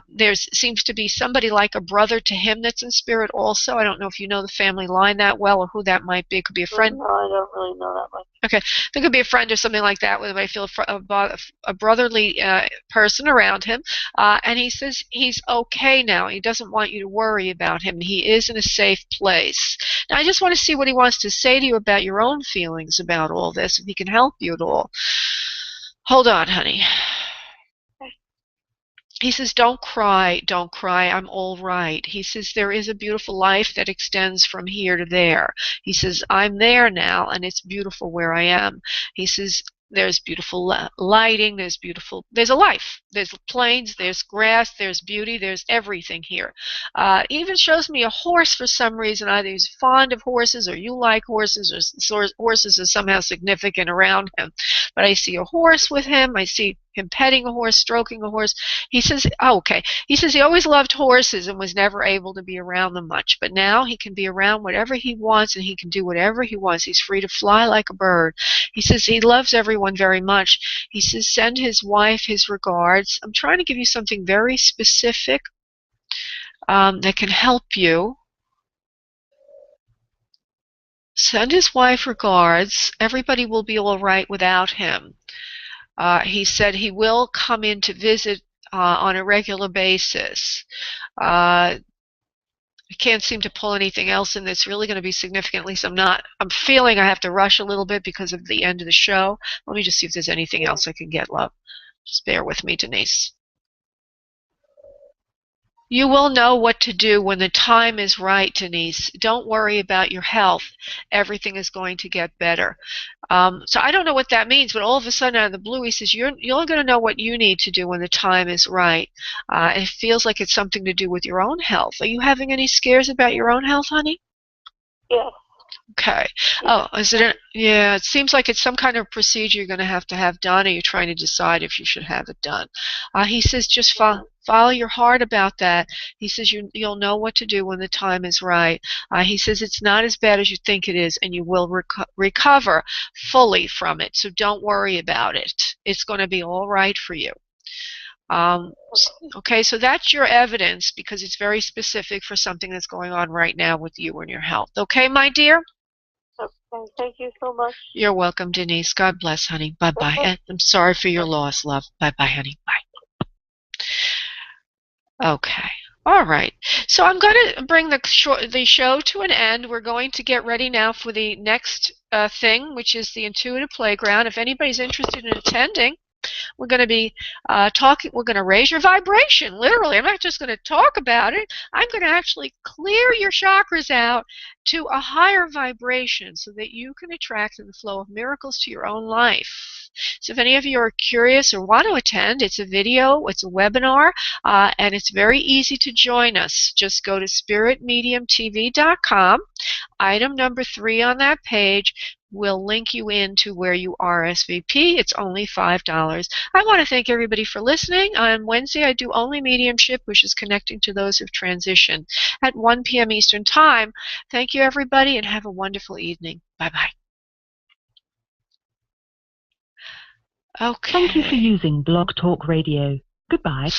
There seems to be somebody like a brother to him that's in spirit also. I don't know if you know the family line that well or who that might be. It could be a friend. No, I don't really know that much. Okay. It could be a friend or something like that where I feel a brotherly person around him. And he says he's okay now. He doesn't want you to worry about him. He is in a safe place. Now, I just want to see what he wants to say to you about your own feelings about all this, if he can help you at all. Hold on, honey. He says, don't cry, don't cry, I'm all right. He says, there is a beautiful life that extends from here to there. He says, I'm there now, and it's beautiful where I am. He says, there's beautiful lighting, there's a life. There's plains, there's grass, there's beauty, there's everything here. He even shows me a horse for some reason. Either he's fond of horses, or you like horses, or horses are somehow significant around him. But I see a horse with him. I see him petting a horse, stroking a horse. He says, oh, okay. He says he always loved horses and was never able to be around them much. But now he can be around whatever he wants, and he can do whatever he wants. He's free to fly like a bird. He says he loves everyone very much. He says, send his wife his regards. I'm trying to give you something very specific that can help you. Send his wife regards. Everybody will be all right without him. He said he will come in to visit on a regular basis. I can't seem to pull anything else in that's really going to be significant. At least I'm feeling I have to rush a little bit because of the end of the show. Let me just see if there's anything else I can get, love. Just bear with me, Denise. You will know what to do when the time is right, Denise. Don't worry about your health. Everything is going to get better. So I don't know what that means, but all of a sudden out of the blue, he says, you're going to know what you need to do when the time is right. It feels like it's something to do with your own health. Are you having any scares about your own health, honey? Yeah. Okay. Oh, is it? Yeah, it seems like it's some kind of procedure you're going to have done, or you're trying to decide if you should have it done. He says just follow your heart about that. He says you'll know what to do when the time is right. He says it's not as bad as you think it is, and you will recover fully from it. So don't worry about it. It's going to be all right for you. Okay, so that's your evidence because it's very specific for something that's going on right now with you and your health. Okay, my dear? Okay, thank you so much. You're welcome, Denise. God bless, honey. Bye-bye. And I'm sorry for your loss, love. Bye-bye, honey. Bye. Okay. All right. So I'm going to bring the show to an end. We're going to get ready now for the next thing, which is the Intuitive Playground. If anybody's interested in attending, we're going to be talking. We're going to raise your vibration, literally. I'm not just going to talk about it. I'm going to actually clear your chakras out to a higher vibration so that you can attract the flow of miracles to your own life. So if any of you are curious or want to attend, it's a video, it's a webinar, and it's very easy to join us. Just go to spiritmediumtv.com. Item number 3 on that page will link you into where you RSVP. It's only $5. I want to thank everybody for listening. On Wednesday, I do only mediumship, which is connecting to those who've transitioned at 1 p.m. Eastern Time. Thank you, everybody, and have a wonderful evening. Bye-bye. Okay. Thank you for using Blog Talk Radio. Goodbye.